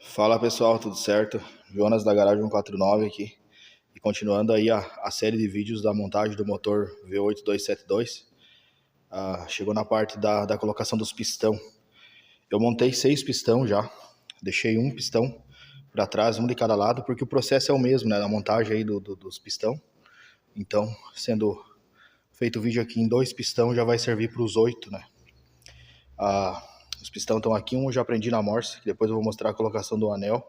Fala pessoal, tudo certo? Jonas da Garagem 149 aqui. E continuando aí a série de vídeos da montagem do motor V8 chegou na parte da colocação dos pistão. Eu montei 6 pistão já, deixei um pistão para trás, um de cada lado, porque o processo é o mesmo, né? Na montagem aí dos pistão. Então, sendo feito o vídeo aqui em 2 pistão, já vai servir para os 8, né? Os pistão estão aqui, um eu já aprendi na Morse, que depois eu vou mostrar a colocação do anel.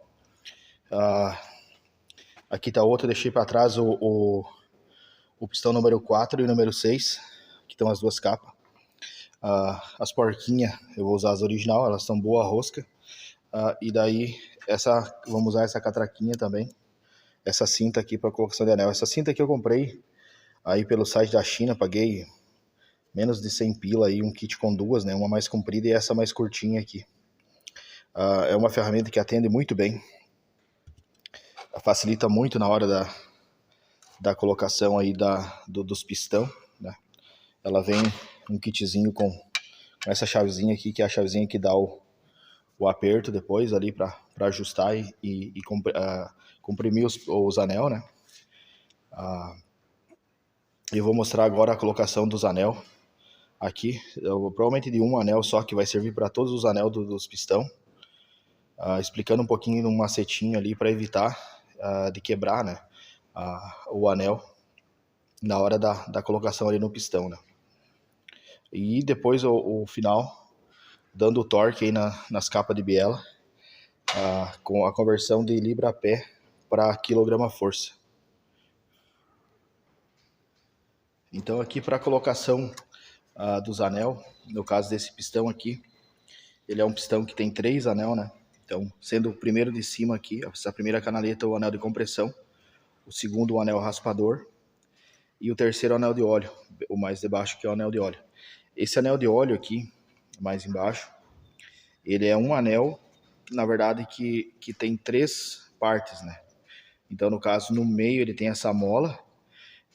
Aqui tá outro, eu deixei para trás o pistão número 4 e o número 6. Aqui estão as duas capas. As porquinhas, eu vou usar as original, elas estão boa rosca. E daí, vamos usar essa catraquinha também. Essa cinta aqui para colocação de anel. Essa cinta aqui eu comprei aí pelo site da China, paguei menos de 100 pila aí, um kit com duas, né? Uma mais comprida e essa mais curtinha aqui. É uma ferramenta que atende muito bem. Facilita muito na hora da colocação aí dos pistão, né? Ela vem um kitzinho com essa chavezinha aqui, que é a chavezinha que dá o aperto depois ali para ajustar e comprimir os anel, né? Eu vou mostrar agora a colocação dos anel aqui. Provavelmente de um anel só, que vai servir para todos os anel dos pistão. Explicando um pouquinho um macetinho ali para evitar de quebrar, né? O anel na hora da colocação ali no pistão, né? E depois o final, dando o torque aí nas capas de biela, com a conversão de libra-pé para quilograma-força. Então aqui para a colocação dos anel, no caso desse pistão aqui, ele é um pistão que tem 3 anel, né? Então, sendo o primeiro de cima aqui, essa primeira canaleta, o anel de compressão, o segundo o anel raspador e o terceiro o anel de óleo, o mais de baixo, que é o anel de óleo. Esse anel de óleo aqui, mais embaixo, ele é um anel, na verdade, que tem 3 partes, né? Então, no caso, no meio ele tem essa mola,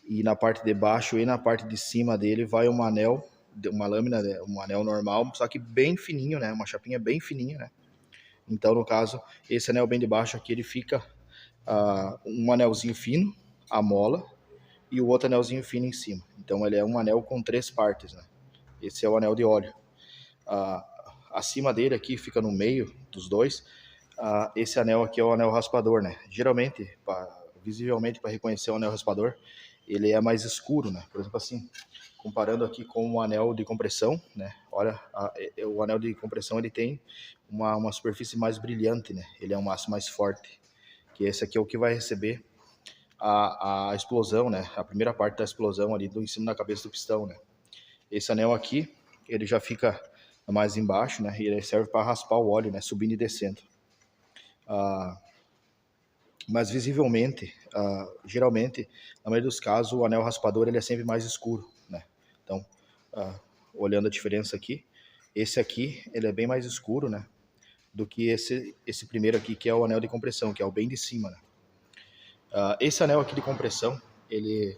e na parte de baixo e na parte de cima dele vai um anel, uma lâmina, um anel normal, só que bem fininho, né? Uma chapinha bem fininha, né? Então, no caso, esse anel bem de baixo aqui, ele fica um anelzinho fino, a mola, e o outro anelzinho fino em cima. Então, ele é um anel com 3 partes, né? Esse é o anel de óleo. Acima dele aqui, fica no meio dos dois, esse anel aqui é o anel raspador, né? Geralmente, visivelmente, para reconhecer o anel raspador, ele é mais escuro, né? Por exemplo, assim, comparando aqui com o anel de compressão, né? Olha, o anel de compressão ele tem uma superfície mais brilhante, né? Ele é um aço mais forte, que esse aqui é o que vai receber a explosão, né? A primeira parte da explosão ali em cima da cabeça do pistão, né? Esse anel aqui, ele já fica mais embaixo, né? E ele serve para raspar o óleo, né? Subindo e descendo. Mas visivelmente, geralmente, na maioria dos casos, o anel raspador ele é sempre mais escuro, né? Então, olhando a diferença aqui, esse aqui ele é bem mais escuro, né? Do que esse primeiro aqui, que é o anel de compressão, que é o bem de cima, né? Esse anel aqui de compressão, ele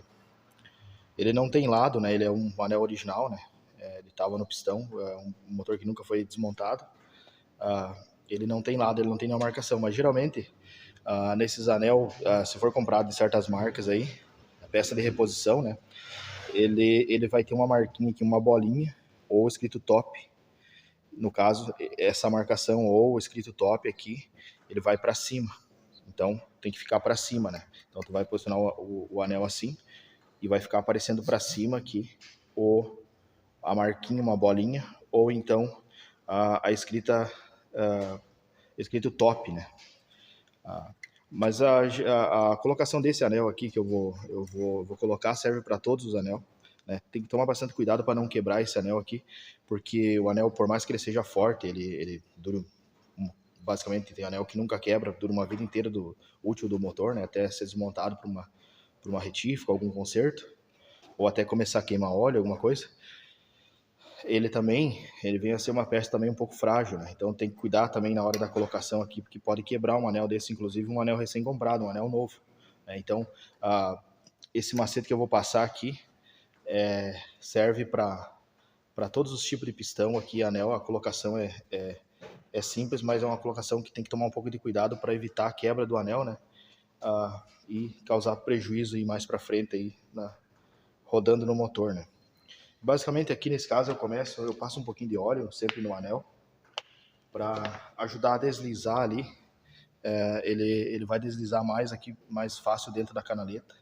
não tem lado, né? Ele é um anel original, né? Ele estava no pistão, é um motor que nunca foi desmontado. Ele não tem lado, ele não tem nenhuma marcação, mas geralmente nesses anel, se for comprado de certas marcas aí, a peça de reposição, né? Ele vai ter uma marquinha aqui, uma bolinha, ou escrito top. No caso, essa marcação ou escrito top aqui, ele vai para cima. Então, tem que ficar para cima, né? Então, tu vai posicionar o anel assim e vai ficar aparecendo para cima aqui a marquinha, uma bolinha, ou então a escrita escrito top, né? Mas a colocação desse anel aqui que eu vou colocar serve para todos os anel, né? Tem que tomar bastante cuidado para não quebrar esse anel aqui, porque o anel, por mais que ele seja forte, ele dura, basicamente tem anel que nunca quebra, dura uma vida inteira útil do motor, né? Até ser desmontado para uma retífica, algum conserto, ou até começar a queimar óleo, alguma coisa. Ele vem a ser uma peça também um pouco frágil, né? Então tem que cuidar também na hora da colocação aqui, porque pode quebrar um anel desse, inclusive um anel recém-comprado, um anel novo, né? Então, esse macete que eu vou passar aqui serve para todos os tipos de pistão aqui, anel, a colocação É simples, mas é uma colocação que tem que tomar um pouco de cuidado para evitar a quebra do anel, né? E causar prejuízo aí mais para frente aí, rodando no motor, né? Basicamente aqui nesse caso eu passo um pouquinho de óleo sempre no anel para ajudar a deslizar ali. Ele vai deslizar mais aqui, mais fácil dentro da canaleta,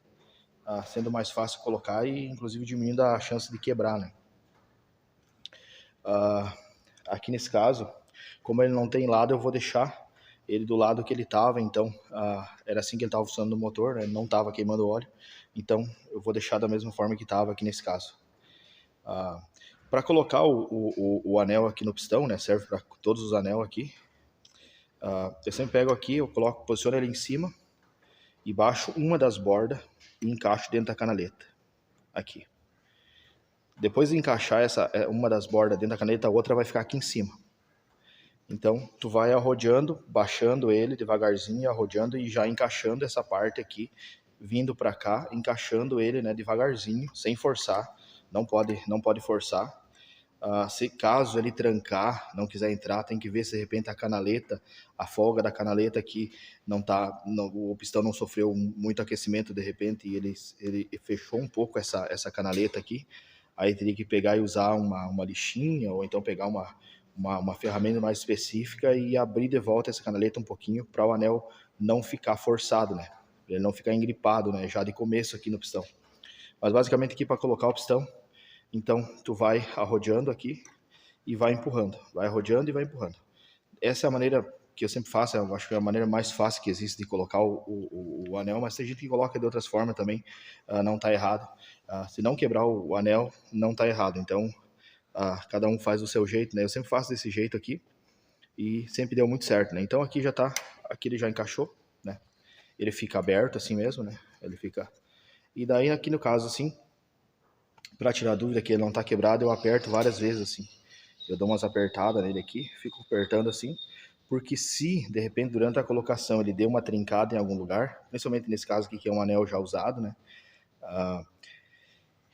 sendo mais fácil colocar e inclusive diminuindo a chance de quebrar, né? Aqui nesse caso, como ele não tem lado, eu vou deixar ele do lado que ele estava, então era assim que ele estava funcionando no motor, né? Ele não estava queimando óleo, então eu vou deixar da mesma forma que estava aqui nesse caso. Para colocar o anel aqui no pistão, né? Serve para todos os anel aqui. Eu sempre pego aqui, eu coloco, posiciono ele em cima e baixo uma das bordas e encaixo dentro da canaleta, aqui. Depois de encaixar uma das bordas dentro da canaleta, a outra vai ficar aqui em cima. Então, tu vai arrodeando, baixando ele devagarzinho, arrodeando e já encaixando essa parte aqui, vindo para cá, encaixando ele, né, devagarzinho, sem forçar. Não pode forçar. Se caso ele trancar, não quiser entrar, tem que ver se de repente a canaleta, a folga da canaleta aqui o pistão não sofreu muito aquecimento de repente e ele fechou um pouco essa canaleta aqui. Aí teria que pegar e usar uma lixinha ou então pegar uma ferramenta mais específica e abrir de volta essa canaleta um pouquinho para o anel não ficar forçado, né? Ele não ficar engripado, né? Já de começo aqui no pistão. Mas basicamente aqui para colocar o pistão, então tu vai arrodeando aqui e vai empurrando. Vai rodeando e vai empurrando. Essa é a maneira que eu sempre faço, eu acho que é a maneira mais fácil que existe de colocar o anel, mas tem gente que coloca de outras formas também, não está errado. Se não quebrar o anel, não está errado. Então, cada um faz do seu jeito, né? Eu sempre faço desse jeito aqui e sempre deu muito certo, né? Então aqui aqui ele já encaixou, né? Ele fica aberto assim mesmo, né? Ele fica... E daí aqui no caso assim, para tirar a dúvida que ele não está quebrado, eu aperto várias vezes assim. Eu dou umas apertadas nele aqui, fico apertando assim, porque se de repente durante a colocação ele deu uma trincada em algum lugar, principalmente nesse caso aqui que é um anel já usado, né?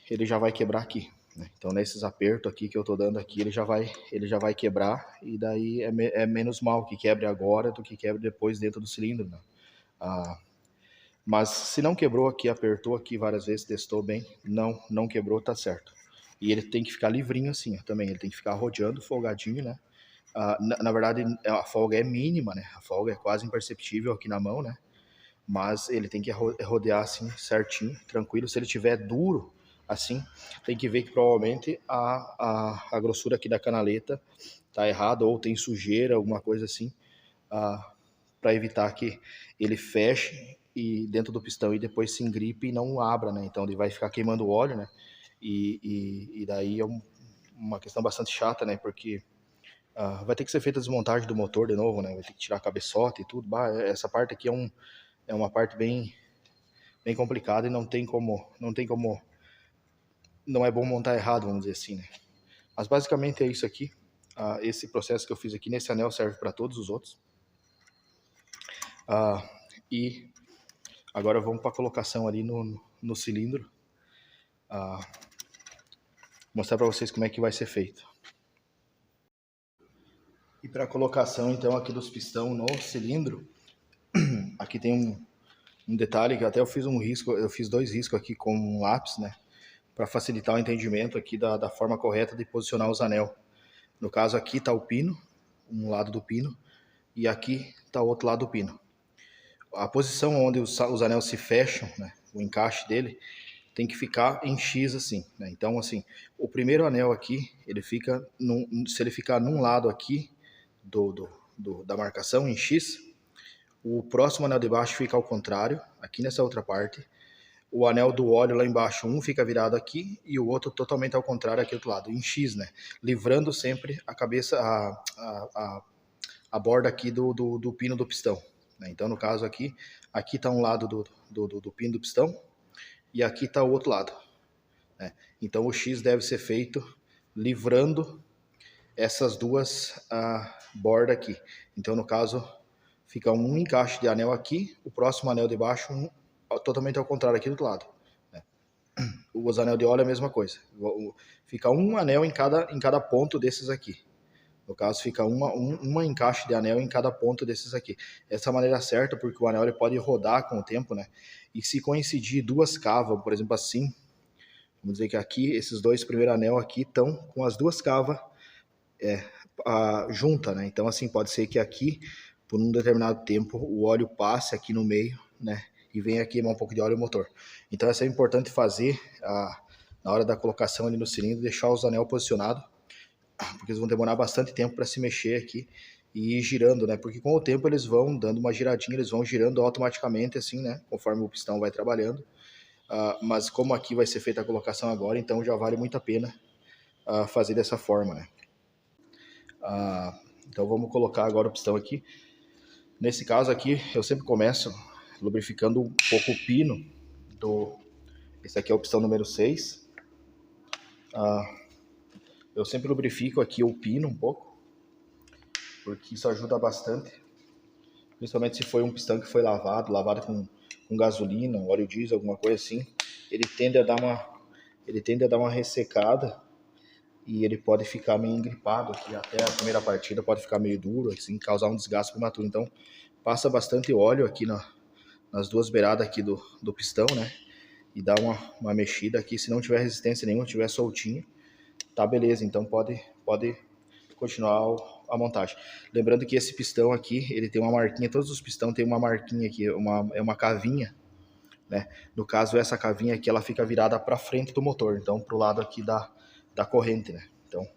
Ele já vai quebrar aqui, né? Então nesses apertos aqui que eu tô dando aqui, ele já vai quebrar e daí é menos mal que quebre agora do que quebre depois dentro do cilindro, né? Mas se não quebrou aqui, apertou aqui várias vezes, testou bem, não quebrou, tá certo. E ele tem que ficar livrinho assim, ó, também, ele tem que ficar rodeando, folgadinho, né? Na verdade, a folga é mínima, né? A folga é quase imperceptível aqui na mão, né? Mas ele tem que rodear assim, certinho, tranquilo. Se ele tiver duro, assim, tem que ver que provavelmente a grossura aqui da canaleta tá errada, ou tem sujeira, alguma coisa assim, para evitar que ele feche e dentro do pistão e depois se engripe e não abra, né? Então ele vai ficar queimando o óleo, né? E daí é uma questão bastante chata, né? Porque vai ter que ser feita a desmontagem do motor de novo, né? Vai ter que tirar a cabeçota e tudo. Essa parte aqui é uma parte bem complicada e não é bom montar errado, vamos dizer assim, né? Mas basicamente é isso aqui. Esse processo que eu fiz aqui nesse anel serve para todos os outros. E agora vamos para a colocação ali no cilindro. Mostrar para vocês como é que vai ser feito. E para a colocação então aqui dos pistão no cilindro, aqui tem um detalhe que até eu fiz 2 riscos aqui com um lápis, né? Para facilitar o entendimento aqui da forma correta de posicionar os anel. No caso aqui está o pino, um lado do pino, e aqui está o outro lado do pino. A posição onde os anéis se fecham, né, o encaixe dele, tem que ficar em X assim, né? Então assim, o primeiro anel aqui, se ele ficar num lado aqui da marcação em X, o próximo anel de baixo fica ao contrário, aqui nessa outra parte. O anel do óleo lá embaixo, um fica virado aqui e o outro totalmente ao contrário aqui do outro lado, em X, né? Livrando sempre a cabeça, a borda aqui do pino do pistão, né? Então, no caso aqui está um lado do pino do pistão e aqui está o outro lado, né? Então, o X deve ser feito livrando essas duas bordas aqui. Então, no caso, fica um encaixe de anel aqui, o próximo anel de baixo, totalmente ao contrário aqui do outro lado, né? Os anel de óleo é a mesma coisa. Fica um anel em cada ponto desses aqui, No caso, fica uma encaixe de anel em cada ponto desses aqui. Essa é a maneira certa, porque o anel ele pode rodar com o tempo, né? E se coincidir duas cavas, por exemplo, assim, vamos dizer que aqui, esses dois primeiros anel aqui estão com as duas cavas junta, né? Então, assim, pode ser que aqui, por um determinado tempo, o óleo passe aqui no meio, né? E venha queimar um pouco de óleo no motor. Então, isso é importante fazer na hora da colocação ali no cilindro, deixar os anel posicionados, porque eles vão demorar bastante tempo para se mexer aqui e ir girando, né? Porque com o tempo eles vão dando uma giradinha, eles vão girando automaticamente, assim, né? Conforme o pistão vai trabalhando. Mas como aqui vai ser feita a colocação agora, então já vale muito a pena fazer dessa forma, né? Então vamos colocar agora o pistão aqui. Nesse caso aqui, eu sempre começo lubrificando um pouco o pino esse aqui é o pistão número 6. Eu sempre lubrifico aqui o pino um pouco, porque isso ajuda bastante, principalmente se foi um pistão que foi lavado com gasolina, óleo diesel, alguma coisa assim. Ele tende a dar uma ressecada e ele pode ficar meio engripado aqui, até a primeira partida pode ficar meio duro, assim, causar um desgaste prematuro. Então, passa bastante óleo aqui nas duas beiradas aqui do pistão, né? E dá uma mexida aqui. Se não tiver resistência nenhuma, tiver soltinho, tá beleza. Então, pode continuar a montagem. Lembrando que esse pistão aqui, ele tem uma marquinha, todos os pistões tem uma marquinha aqui, é uma cavinha, né? No caso, essa cavinha aqui, ela fica virada para frente do motor, então pro lado aqui da corrente, né? Então,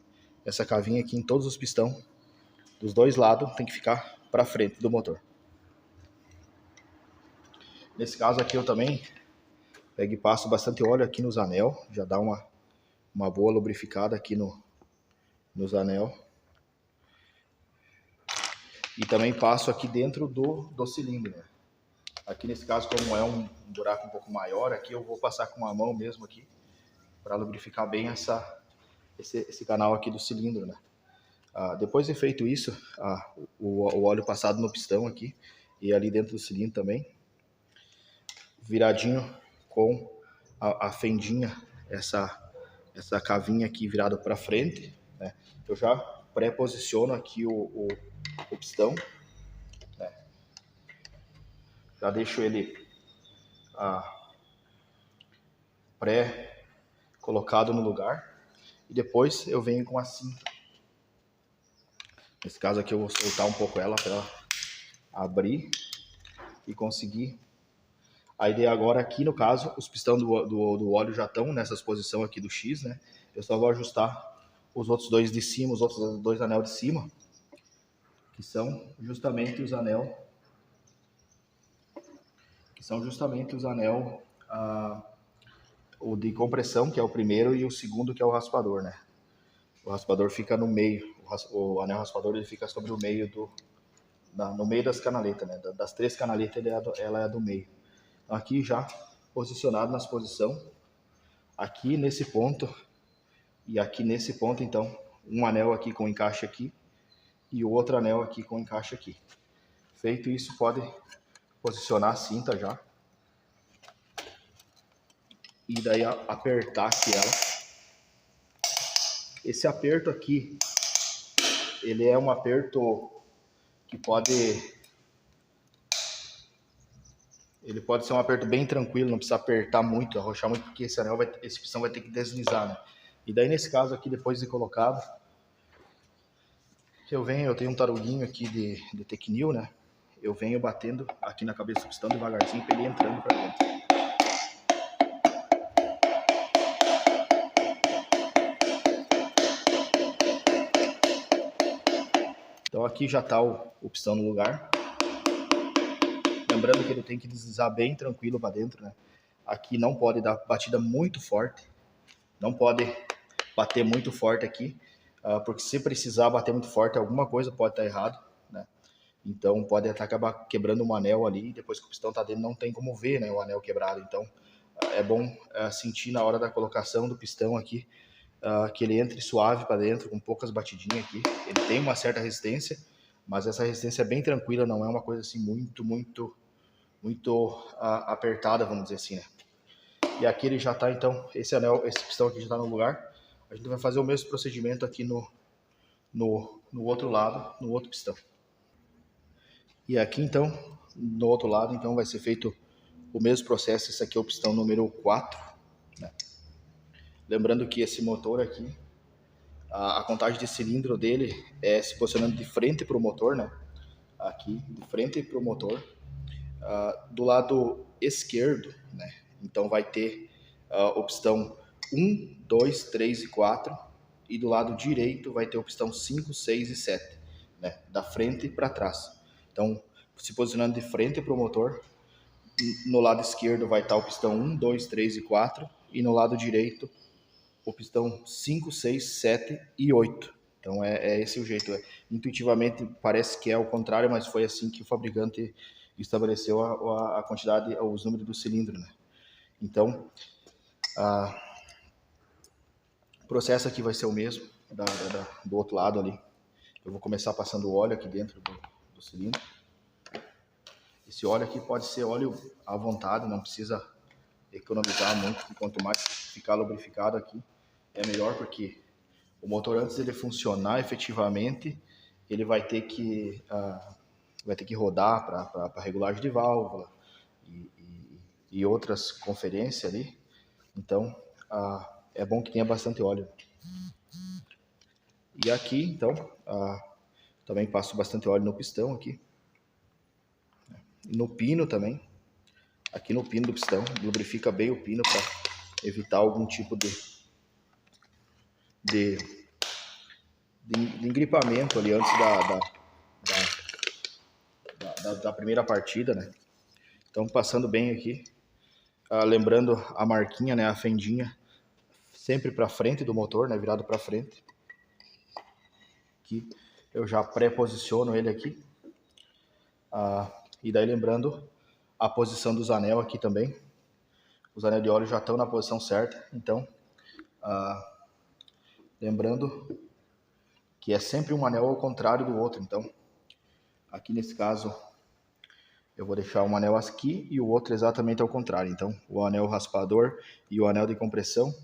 essa cavinha aqui em todos os pistões, dos dois lados, tem que ficar para frente do motor. Nesse caso aqui eu também pego e passo bastante óleo aqui nos anel, já dá uma boa lubrificada aqui nos anel. E também passo aqui dentro do cilindro, né? Aqui nesse caso, como é um buraco um pouco maior, aqui eu vou passar com a mão mesmo aqui, para lubrificar bem esse canal aqui do cilindro, né? Depois de feito isso, o óleo passado no pistão aqui e ali dentro do cilindro também, viradinho com a fendinha, essa cavinha aqui virada para frente, né? Eu já pré-posiciono aqui o pistão, né? Já deixo ele pré-colocado no lugar e depois eu venho com a cinta. Nesse caso aqui eu vou soltar um pouco ela para ela abrir e conseguir. A ideia agora aqui, no caso, os pistões do óleo já estão nessas posições aqui do X, né? Eu só vou ajustar os outros dois de cima, os outros dois anel de cima, que são justamente os anel, o de compressão, que é o primeiro, e o segundo, que é o raspador, né? O raspador fica no meio, o anel raspador ele fica sobre o meio no meio das canaletas, né? Das três canaletas ela é do meio. Então, aqui já posicionado nas posições, aqui nesse ponto e aqui nesse ponto, então um anel aqui com encaixe aqui e o outro anel aqui com encaixe aqui. Feito isso, pode posicionar a cinta já e daí apertar aqui ela. Esse aperto aqui, ele é um aperto que ele pode ser um aperto bem tranquilo, não precisa apertar muito, arrochar muito, porque esse pistão vai ter que deslizar, né? E daí nesse caso aqui, depois de colocado, eu tenho um taruguinho aqui de Tecnil, né? Eu venho batendo aqui na cabeça do pistão devagarzinho para ele entrando para dentro. Então aqui já está o pistão no lugar. Lembrando que ele tem que deslizar bem tranquilo para dentro, né? Aqui não pode dar batida muito forte, não pode bater muito forte aqui, porque se precisar bater muito forte, alguma coisa pode estar errado, né? Então pode até acabar quebrando um anel ali, depois que o pistão está dentro não tem como ver, né, o anel quebrado. Então é bom sentir na hora da colocação do pistão aqui, que ele entre suave para dentro, com poucas batidinhas aqui. Ele tem uma certa resistência, mas essa resistência é bem tranquila, não é uma coisa assim muito apertada, vamos dizer assim, né? E aqui ele já está, então, esse pistão aqui já está no lugar. A gente vai fazer o mesmo procedimento aqui no no outro lado, no outro pistão. E aqui então, no outro lado, então vai ser feito o mesmo processo. Esse aqui é o pistão número 4, né? Lembrando que esse motor aqui, a contagem de cilindro dele é se posicionando de frente para o motor, né? Aqui, de frente para o motor. Do lado esquerdo, né? Então vai ter o pistão 1, 2, 3 e 4. E do lado direito vai ter o pistão 5, 6 e 7, né? Da frente para trás. Então, se posicionando de frente para o motor, no lado esquerdo vai estar o pistão 1, 2, 3 e 4. E no lado direito, o pistão 5, 6, 7 e 8. Então é esse o jeito. Intuitivamente parece que é o contrário, mas foi assim que o fabricante estabeleceu a quantidade, os números do cilindro, né? Então, o processo aqui vai ser o mesmo do outro lado ali. Eu vou começar passando o óleo aqui dentro do cilindro. Esse óleo aqui pode ser óleo à vontade, não precisa economizar muito. Quanto mais ficar lubrificado aqui, é melhor, porque o motor, antes dele funcionar efetivamente, ele vai ter que rodar para regulagem de válvula e outras conferências ali. Então, é bom que tenha bastante óleo. E aqui, então, também passo bastante óleo no pistão aqui. No pino também. Aqui no pino do pistão, lubrifica bem o pino para evitar algum tipo de engripamento ali antes da primeira partida, né? Então, passando bem aqui, lembrando a marquinha, né, a fendinha, sempre para frente do motor, né, virado para frente. Aqui eu já pré-posiciono ele aqui. E daí lembrando a posição dos anel aqui também. Os anéis de óleo já estão na posição certa, então lembrando que é sempre um anel ao contrário do outro. Então, aqui nesse caso, eu vou deixar um anel aqui e o outro exatamente ao contrário. Então, o anel raspador e o anel de compressão,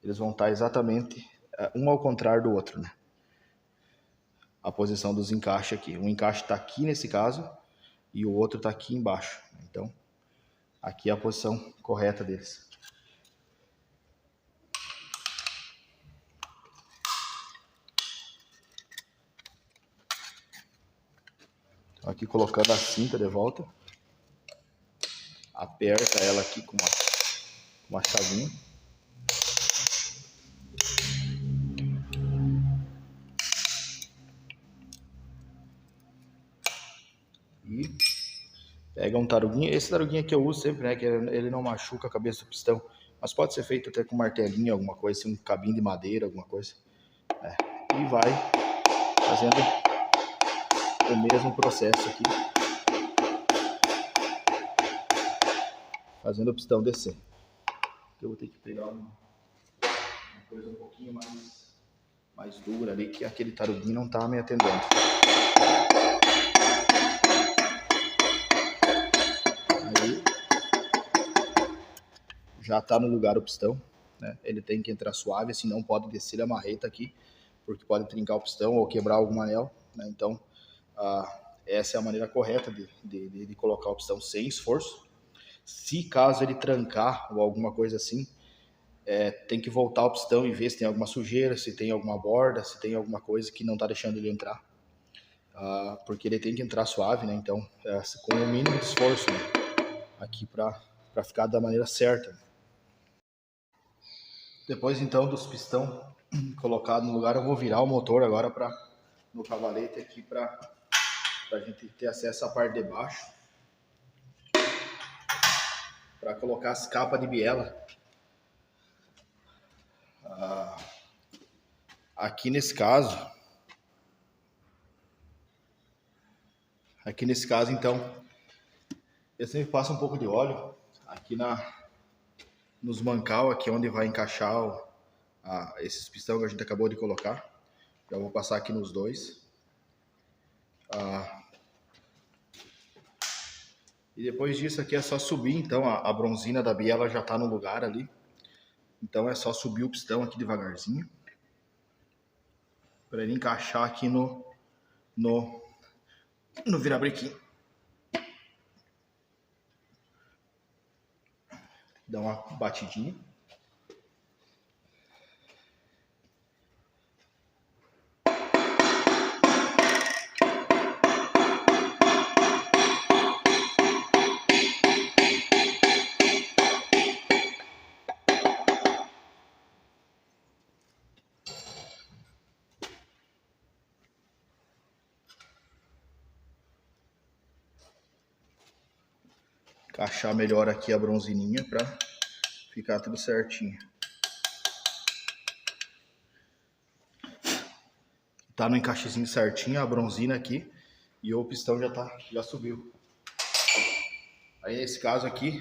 eles vão estar exatamente um ao contrário do outro, né? A posição dos encaixes aqui. Um encaixe está aqui nesse caso e o outro está aqui embaixo. Então, aqui é a posição correta deles. Então, aqui colocando a cinta de volta. Aperta ela aqui com uma chavinha. E pega um taruguinho. Esse taruguinho aqui eu uso sempre, né? Que ele não machuca a cabeça do pistão. Mas pode ser feito até com martelinho, alguma coisa, assim, um cabinho de madeira, alguma coisa. E vai fazendo o mesmo processo aqui. Fazendo o pistão descer. Eu vou ter que pegar uma coisa um pouquinho mais dura ali, que aquele taruguinho não tá me atendendo. Aí já tá no lugar o pistão, né? Ele tem que entrar suave, assim, não pode descer a marreta aqui, porque pode trincar o pistão ou quebrar algum anel, né? Então, essa é a maneira correta de colocar o pistão sem esforço. Se caso ele trancar ou alguma coisa assim, tem que voltar o pistão e ver se tem alguma sujeira, se tem alguma borda, se tem alguma coisa que não está deixando ele entrar. Porque ele tem que entrar suave, né? Então, com o mínimo de esforço, né? Aqui para ficar da maneira certa. Depois, então, dos pistão colocado no lugar, eu vou virar o motor agora no cavalete aqui para a gente ter acesso à parte de baixo. Para colocar as capas de biela. Aqui nesse caso, então, eu sempre passo um pouco de óleo aqui nos mancal, aqui onde vai encaixar esses pistão que a gente acabou de colocar. Já vou passar aqui nos dois. E depois disso aqui é só subir, então a bronzina da biela já está no lugar ali. Então é só subir o pistão aqui devagarzinho. para ele encaixar aqui no virabrequim. Dá uma batidinha. Encaixar melhor aqui a bronzininha para ficar tudo certinho. Tá no encaixezinho certinho a bronzina aqui e o pistão já subiu. Aí nesse caso aqui,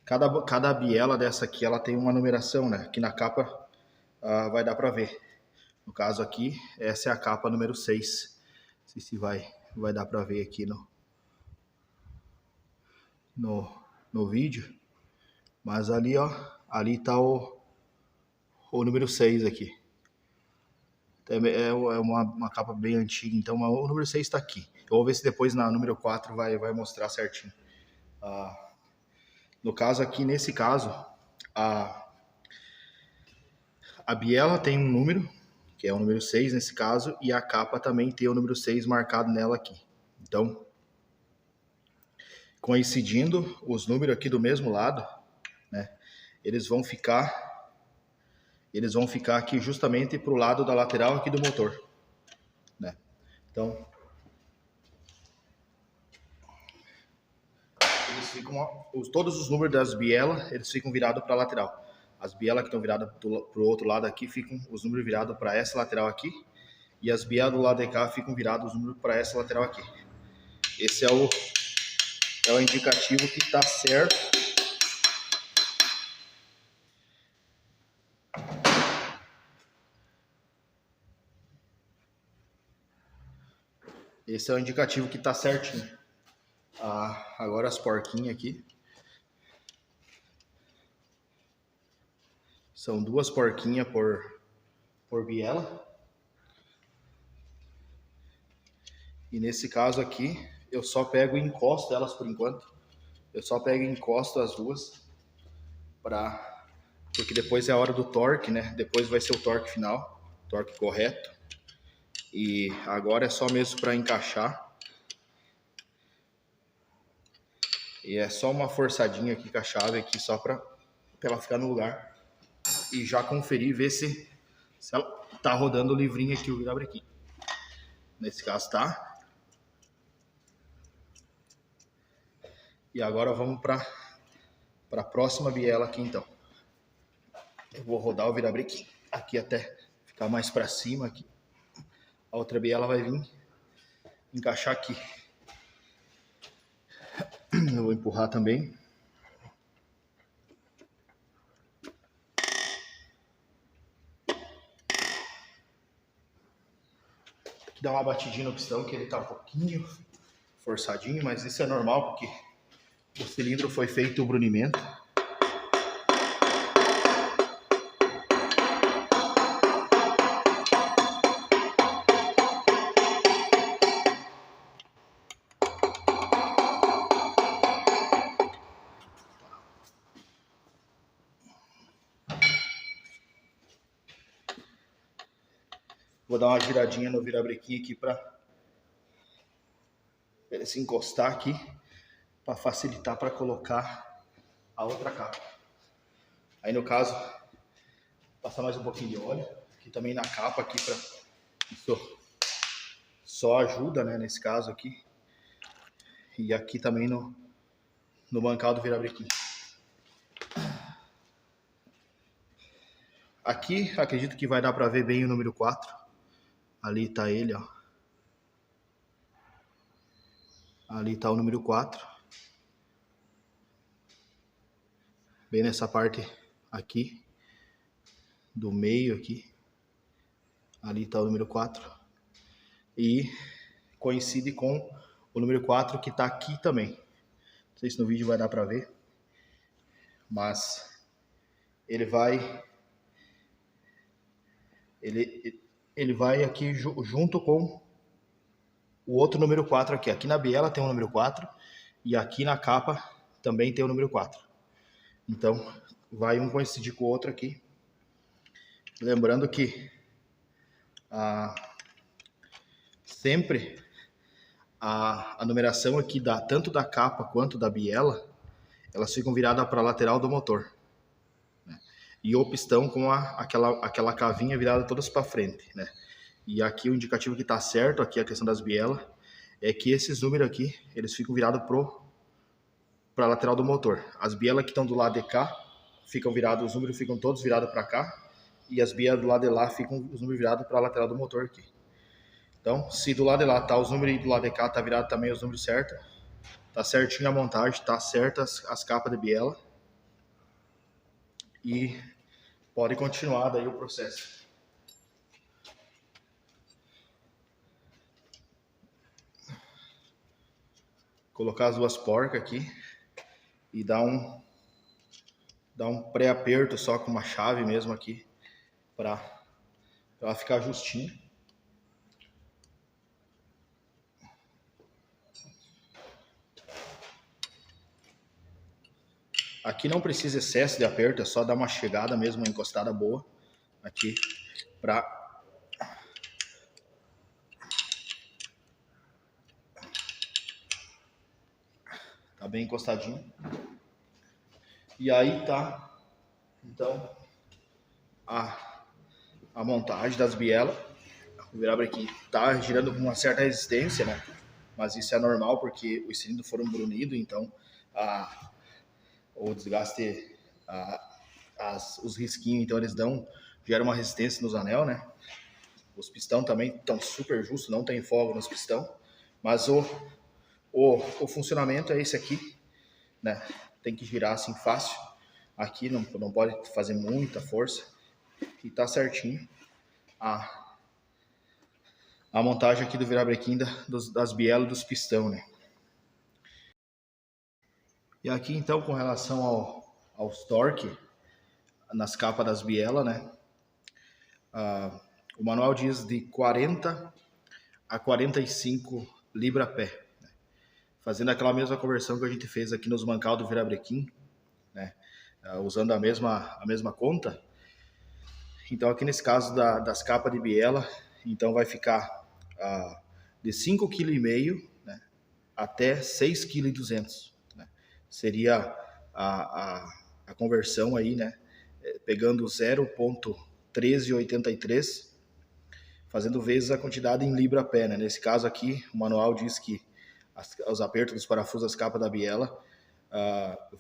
cada biela dessa aqui ela tem uma numeração, né? Aqui na capa vai dar para ver. No caso aqui, essa é a capa número 6. Não sei se vai dar para ver aqui no vídeo. Mas ali, ó, ali tá o número 6 aqui. É uma capa bem antiga, então o número 6 está aqui. Eu vou ver se depois na número 4 vai mostrar certinho. No caso aqui, nesse caso, a biela tem um número, que é o número 6 nesse caso, e a capa também tem o número 6 marcado nela aqui. Então, coincidindo os números aqui do mesmo lado, né, eles vão ficar aqui justamente para o lado da lateral aqui do motor, né? Então, eles ficam, todos os números das bielas, eles ficam virados para a lateral. As bielas que estão viradas para o outro lado aqui, ficam os números virados para essa lateral aqui. E as bielas do lado de cá ficam virados os números para essa lateral aqui. Esse é o indicativo que está certo. Esse é o indicativo que está certinho. Agora as porquinhas aqui. São 2 porquinhas por biela. E nesse caso aqui, eu só pego e encosto elas por enquanto. Eu só pego e encosto as duas. Porque depois é a hora do torque, né? Depois vai ser o torque final. Torque correto. E agora é só mesmo para encaixar. E é só uma forçadinha aqui com a chave aqui, só para ela ficar no lugar. E já conferir e ver se ela tá rodando o livrinho aqui, o virabrequim. Nesse caso tá. E agora vamos para a próxima biela aqui então. Eu vou rodar o virabrequim aqui até ficar mais para cima aqui. A outra biela vai vir encaixar aqui. Eu vou empurrar também. Aqui dá uma batidinha no pistão que ele tá um pouquinho forçadinho, mas isso é normal porque o cilindro foi feito o brunimento. Vou dar uma giradinha no virabrequim aqui para ele se encostar aqui, para facilitar para colocar a outra capa. Aí no caso, passar mais um pouquinho de óleo, aqui também na capa aqui para isso só ajuda, né, nesse caso aqui. E aqui também no bancal do virabrequim. Aqui acredito que vai dar para ver bem o número 4. Ali tá ele, ó. Ali tá o número 4. Bem nessa parte aqui. Do meio aqui. Ali tá o número 4. E coincide com o número 4 que tá aqui também. Não sei se no vídeo vai dar pra ver. Mas ele vai... ele vai aqui junto com o outro número 4 aqui. Aqui na biela tem o número 4 e aqui na capa também tem o número 4. Então, vai um coincidir com o outro aqui. Lembrando que sempre a numeração aqui tanto da capa quanto da biela, elas ficam viradas para a lateral do motor. Né? E o pistão com aquela cavinha virada todas para frente. Né? E aqui o indicativo que está certo, aqui a questão das bielas, é que esses números aqui, eles ficam virados para a lateral do motor. As bielas que estão do lado de cá, ficam virados, os números ficam todos virados para cá, e as bielas do lado de lá ficam os números virados para a lateral do motor aqui. Então, se do lado de lá tá os números e do lado de cá tá virado também os números certos, tá certinho a montagem, tá certas as capas de biela, e pode continuar daí o processo. Colocar as duas porcas aqui e dar um pré-aperto só com uma chave mesmo aqui para ela ficar justinha. Aqui não precisa excesso de aperto, é só dar uma chegada mesmo, uma encostada boa aqui para tá bem encostadinho. E aí tá, então, a montagem das bielas. O virabrequim tá girando com uma certa resistência, né? Mas isso é normal porque os cilindros foram brunidos, então o desgaste, os risquinhos, então eles geram uma resistência nos anel, né? Os pistão também estão super justos, não tem folga nos pistão, mas o funcionamento é esse aqui, né? Tem que girar assim fácil, aqui não pode fazer muita força e tá certinho a montagem aqui do virabrequim das bielas dos pistão, né? E aqui então com relação aos torque nas capas das bielas, né? O manual diz de 40 a 45 libra-pé, né? Fazendo aquela mesma conversão que a gente fez aqui nos mancal do virabrequim, né? Usando a mesma conta. Então aqui nesse caso das capas de biela, então vai ficar de 5,5 kg, né, até 6,2 kg, né? Seria a conversão aí, né? Pegando 0,1383, fazendo vezes a quantidade em libra-pé, né? Nesse caso aqui, o manual diz que os apertos dos parafusos das capas da biela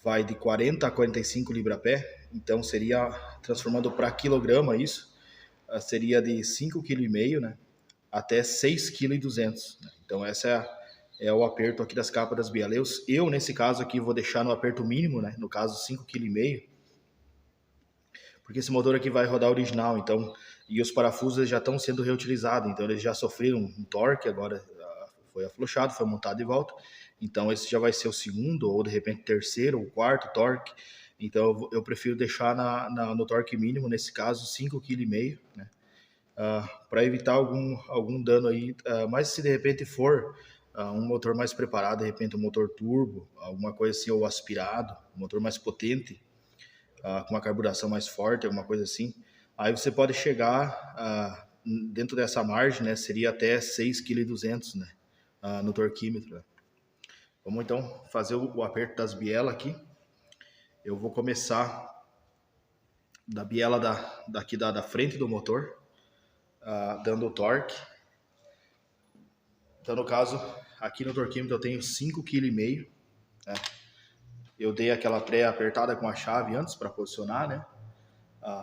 vai de 40 a 45 libra-pé, então seria, transformando para quilograma isso, seria de 5,5 kg, né, até 6,2 kg. Né? Então essa é o aperto aqui das capas das bielas. Eu, nesse caso aqui, vou deixar no aperto mínimo, né, no caso 5,5 kg, porque esse motor aqui vai rodar original, então, e os parafusos já estão sendo reutilizados, então eles já sofreram um torque, agora foi afrouxado, foi montado de volta, então esse já vai ser o segundo, ou de repente terceiro, ou quarto torque, então eu prefiro deixar no torque mínimo, nesse caso 5,5 kg, né? Para evitar algum dano aí, mas se de repente for um motor mais preparado, de repente um motor turbo, alguma coisa assim, ou aspirado, um motor mais potente, com uma carburação mais forte, alguma coisa assim, aí você pode chegar dentro dessa margem, né, seria até 6,2 kg, né, no torquímetro. Né. Vamos então fazer o aperto das bielas aqui. Eu vou começar da biela daqui da frente do motor, dando o torque. Então no caso, aqui no torquímetro eu tenho 5,5 kg, né. Eu dei aquela pré-apertada com a chave antes para posicionar, né?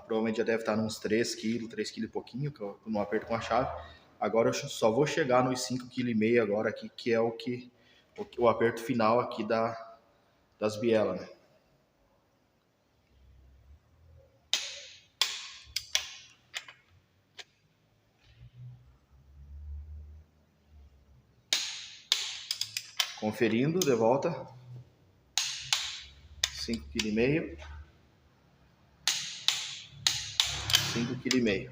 Provavelmente já deve estar uns 3 kg e pouquinho, no aperto com a chave. Agora eu só vou chegar nos 5,5 kg agora aqui, que é o aperto final aqui das bielas, né? Conferindo, de volta. 5,5 kg. 5,5 kg.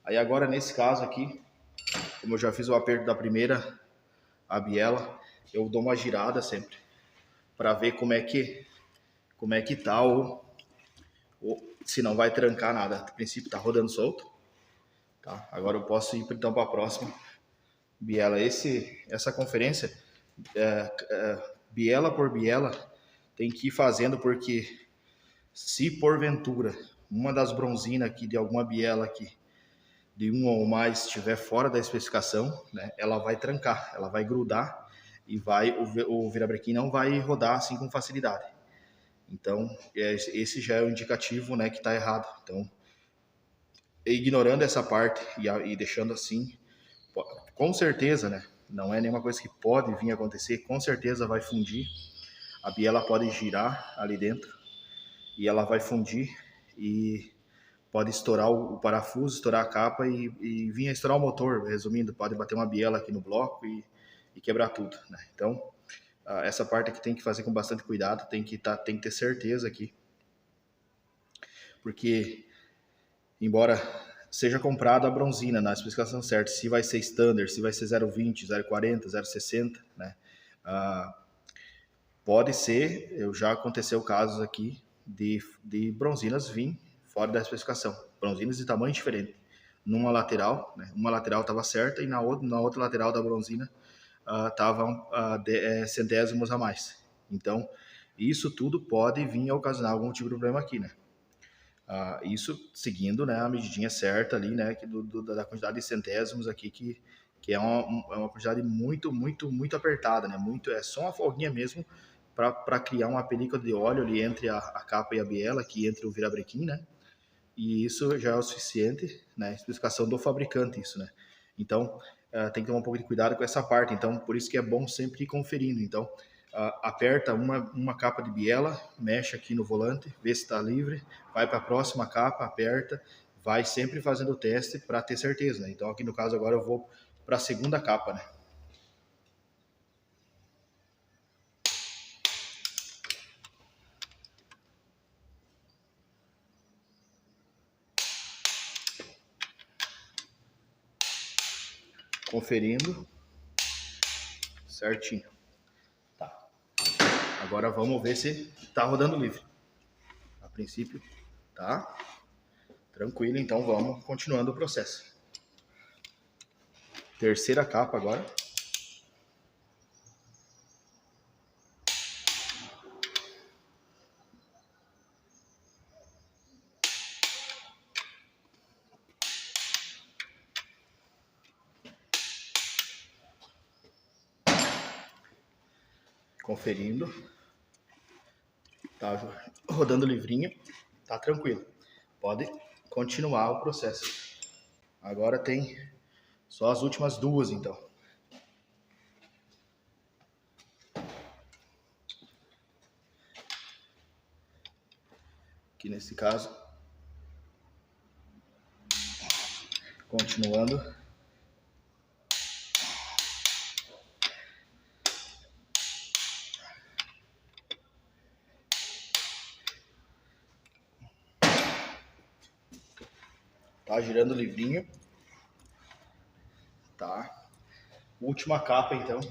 Aí agora nesse caso aqui, como eu já fiz o aperto da primeira, a biela, eu dou uma girada sempre para ver como é que tá se não vai trancar nada. A princípio tá rodando solto, tá? Agora eu posso ir então para a próxima biela. Essa conferência, biela por biela, tem que ir fazendo, porque se porventura uma das bronzinas aqui de alguma biela aqui de um ou mais estiver fora da especificação, né, ela vai trancar, ela vai grudar e o virabrequim não vai rodar assim com facilidade. Então, esse já é o indicativo, né, que está errado. Então, ignorando essa parte e deixando assim, com certeza, né, não é nenhuma coisa que pode vir a acontecer, com certeza vai fundir. A biela pode girar ali dentro e ela vai fundir e pode estourar o parafuso, estourar a capa e vir a estourar o motor. Resumindo, pode bater uma biela aqui no bloco e quebrar tudo, né? Então, essa parte aqui tem que fazer com bastante cuidado, tem que ter certeza aqui, porque embora seja comprado a bronzina na especificação certa, se vai ser standard, se vai ser 0,20, 0,40, 0,60, né? Pode ser, já aconteceu casos aqui de bronzinas vir fora da especificação, bronzinas de tamanho diferente. Numa lateral, né? Uma lateral estava certa e na outra lateral da bronzina estavam centésimos a mais. Então, isso tudo pode vir a ocasionar algum tipo de problema aqui, né? Isso seguindo, né, a medidinha certa ali, né, da quantidade de centésimos aqui, que é uma quantidade muito, muito, muito apertada, né? É só uma folguinha mesmo para criar uma película de óleo ali entre a capa e a biela, aqui entre o virabrequim, né? E isso já é o suficiente, né? Especificação do fabricante, isso, né? Então, tem que tomar um pouco de cuidado com essa parte. Então, por isso que é bom sempre ir conferindo. Então, aperta uma capa de biela, mexe aqui no volante, vê se está livre, vai para a próxima capa, aperta, vai sempre fazendo o teste para ter certeza, né? Então, aqui no caso agora eu vou para a segunda capa, né? Conferindo certinho. Tá. Agora vamos ver se tá rodando livre. A princípio, tá tranquilo, então vamos continuando o processo. Terceira capa agora. Conferindo. Tá rodando livrinho. Tá tranquilo. Pode continuar o processo. Agora tem só as últimas duas, então. Aqui nesse caso, continuando. Tá girando o livrinho. Tá. Última capa, então.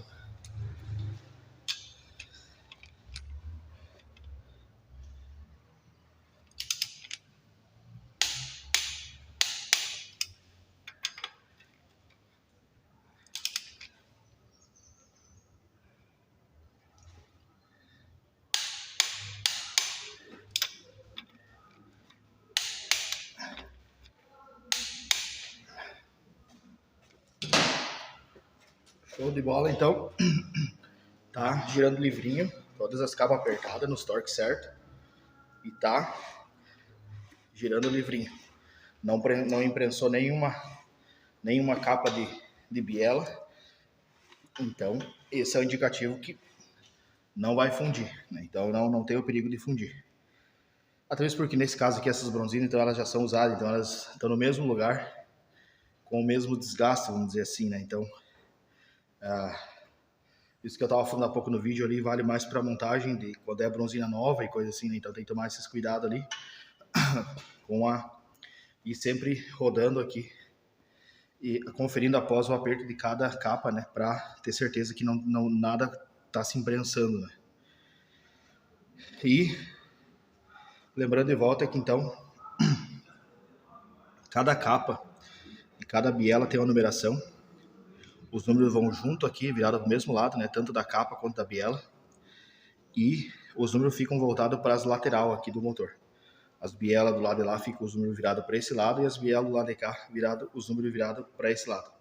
Show de bola, então. Tá girando o livrinho, todas as capas apertadas nos torques certo. E tá girando o livrinho. Não imprensou nenhuma capa de biela. Então, esse é o indicativo que não vai fundir, né? Então, não tem o perigo de fundir. Até mesmo porque, nesse caso aqui, essas bronzinas, então, elas já são usadas. Então, elas estão no mesmo lugar, com o mesmo desgaste, vamos dizer assim, né? Então, isso que eu estava falando há pouco no vídeo ali, vale mais para montagem de quando é bronzina nova e coisa assim, né? Então, tem que tomar esses cuidados ali. E sempre rodando aqui e conferindo após o aperto de cada capa, né, para ter certeza que não nada está se imprensando, né. E lembrando de volta que então cada capa e cada biela tem uma numeração. Os números vão junto aqui, virado para o mesmo lado, né, tanto da capa quanto da biela. E os números ficam voltados para as lateral aqui do motor. As bielas do lado de lá ficam os números virados para esse lado e as bielas do lado de cá os números virados para esse lado.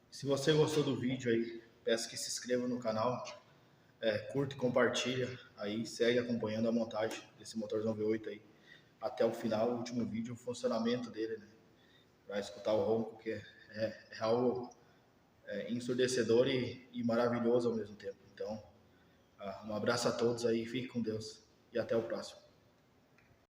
Se você gostou do vídeo aí, peço que se inscreva no canal, curta e compartilha, aí segue acompanhando a montagem desse motorzão V8 aí até o final, o último vídeo, o funcionamento dele, né? Para escutar o ronco, que é algo ensurdecedor e maravilhoso ao mesmo tempo. Então, um abraço a todos aí, fique com Deus e até o próximo.